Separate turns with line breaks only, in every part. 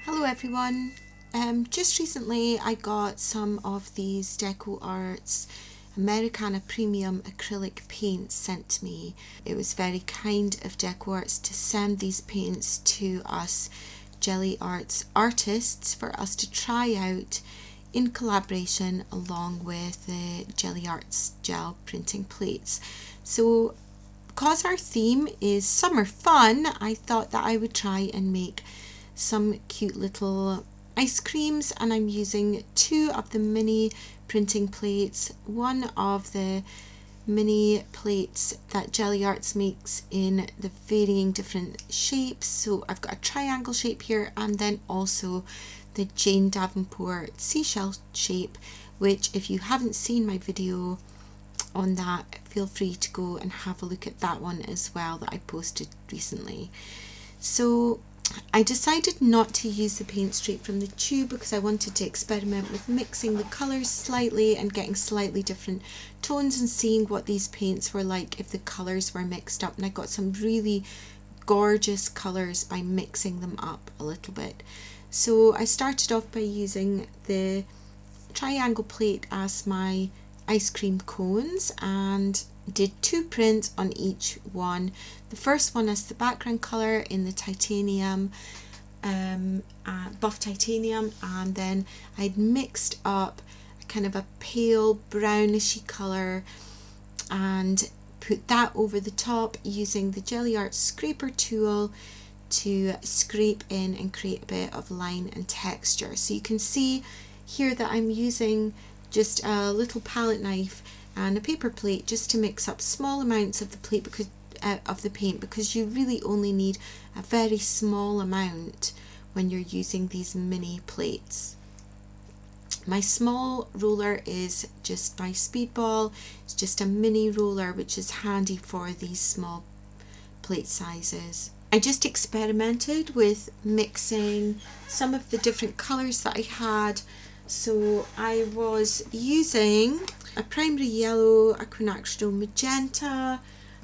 Hello everyone. Just recently I got some of these DecoArts Americana Premium acrylic paints sent to me. It was very kind of DecoArts to send these paints to us Gelli Arts artists for us to try out in collaboration along with the Gelli Arts Gel printing plates. So because our theme is summer fun, I thought that I would try and make some cute little ice creams, and I'm using two of the mini printing plates, one of the mini plates that Gelli Arts makes in the varying different shapes. So I've got a triangle shape here, and then also the Jane Davenports Seashell shape, which if you haven't seen my video on that, feel free to go and have a look at that one as well that I posted recently. So I decided not to use the paint straight from the tube because I wanted to experiment with mixing the colours slightly and getting slightly different tones and seeing what these paints were like if the colours were mixed up, and I got some really gorgeous colours by mixing them up a little bit. So I started off by using the triangle plate as my ice cream cones and did two prints on each one. The first one is the background colour in the titanium, buff titanium, and then I'd mixed up kind of a pale brownishy colour and put that over the top using the Gelli Arts scraper tool to scrape in and create a bit of line and texture. So you can see here that I'm using just a little palette knife and a paper plate just to mix up small amounts of the plate because of the paint, because you really only need a very small amount when you're using these mini plates. My small roller is just by Speedball. It's just a mini roller which is handy for these small plate sizes. I just experimented with mixing some of the different colours that I had. So I was using a primary yellow, a quinacridone magenta,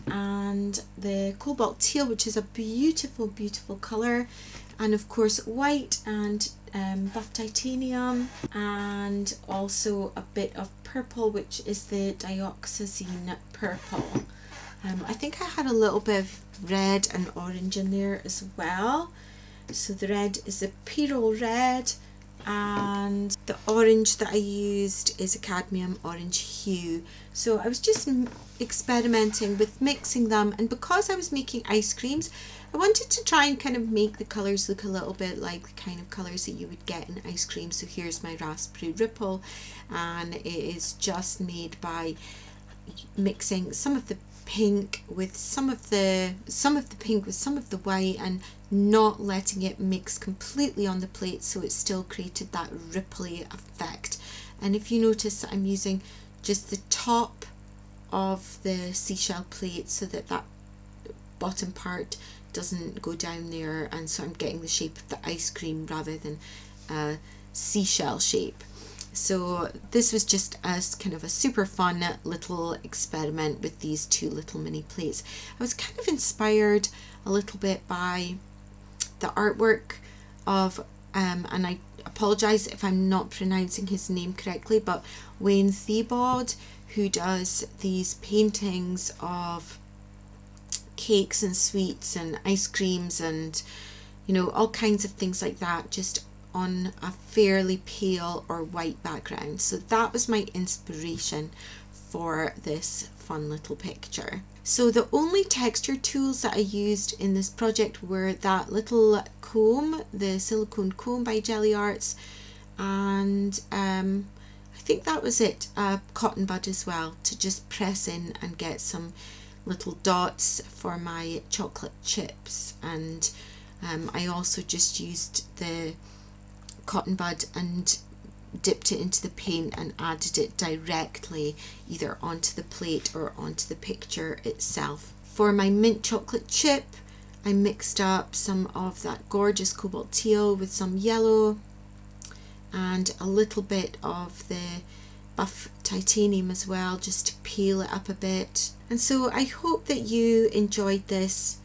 and the cobalt teal, which is a beautiful colour, and of course white and buff titanium, and also a bit of purple, which is the dioxazine purple. I think I had a little bit of red and orange in there as well. So the red is a Pyrrole red, and the orange that I used is a cadmium orange hue. So I was just experimenting with mixing them, and because I was making ice creams, I wanted to try and kind of make the colours look a little bit like the kind of colours that you would get in ice cream. So here's my raspberry ripple, and it is just made by mixing some of the pink with some of the pink with some of the white and not letting it mix completely on the plate, so it still created that ripply effect. And if you notice, I'm using just the top of the seashell plate so that that bottom part doesn't go down there, and so I'm getting the shape of the ice cream rather than a seashell shape. So this was just as kind of a super fun little experiment with these two little mini plates. I was kind of inspired a little bit by the artwork of, and I apologise if I'm not pronouncing his name correctly, but Wayne Thiebaud, who does these paintings of cakes and sweets and ice creams and, you know, all kinds of things like that, just on a fairly pale or white background. So that was my inspiration for this fun little picture. So the only texture tools that I used in this project were that little comb, the silicone comb by Gelli Arts, and I think that was it, a cotton bud as well, to just press in and get some little dots for my chocolate chips. And I also just used the cotton bud and dipped it into the paint and added it directly either onto the plate or onto the picture itself. For my mint chocolate chip, I mixed up some of that gorgeous cobalt teal with some yellow and a little bit of the buff titanium as well, just to peel it up a bit. And so I hope that you enjoyed this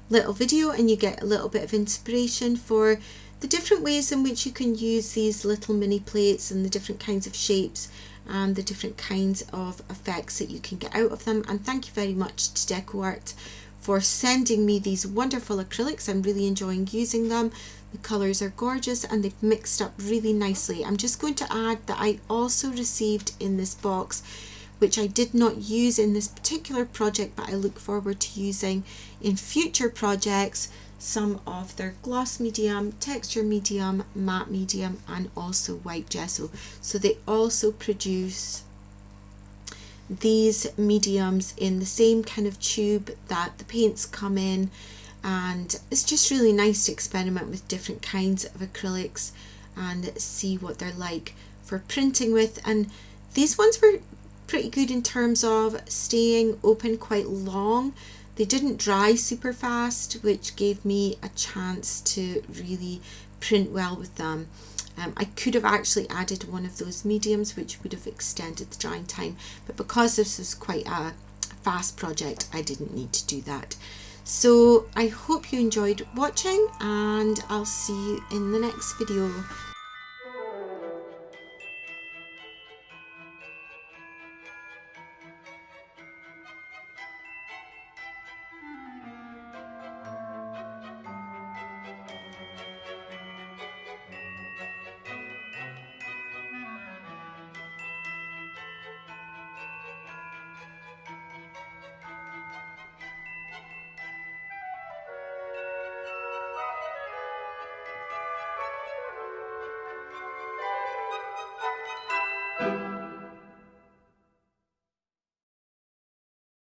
little video and you get a little bit of inspiration for the different ways in which you can use these little mini plates and the different kinds of shapes and the different kinds of effects that you can get out of them. And thank you very much to DecoArts for sending me these wonderful acrylics. I'm really enjoying using them. The colours are gorgeous and they've mixed up really nicely. I'm just going to add that I also received in this box, which I did not use in this particular project, but I look forward to using in future projects, some of their gloss medium, texture medium, matte medium, and also white gesso. So they also produce these mediums in the same kind of tube that the paints come in, and it's just really nice to experiment with different kinds of acrylics and see what they're like for printing with. And these ones were pretty good in terms of staying open quite long. They didn't dry super fast, which gave me a chance to really print well with them. I could have actually added one of those mediums, which would have extended the drying time, but because this was quite a fast project, I didn't need to do that. So I hope you enjoyed watching, and I'll see you in the next video.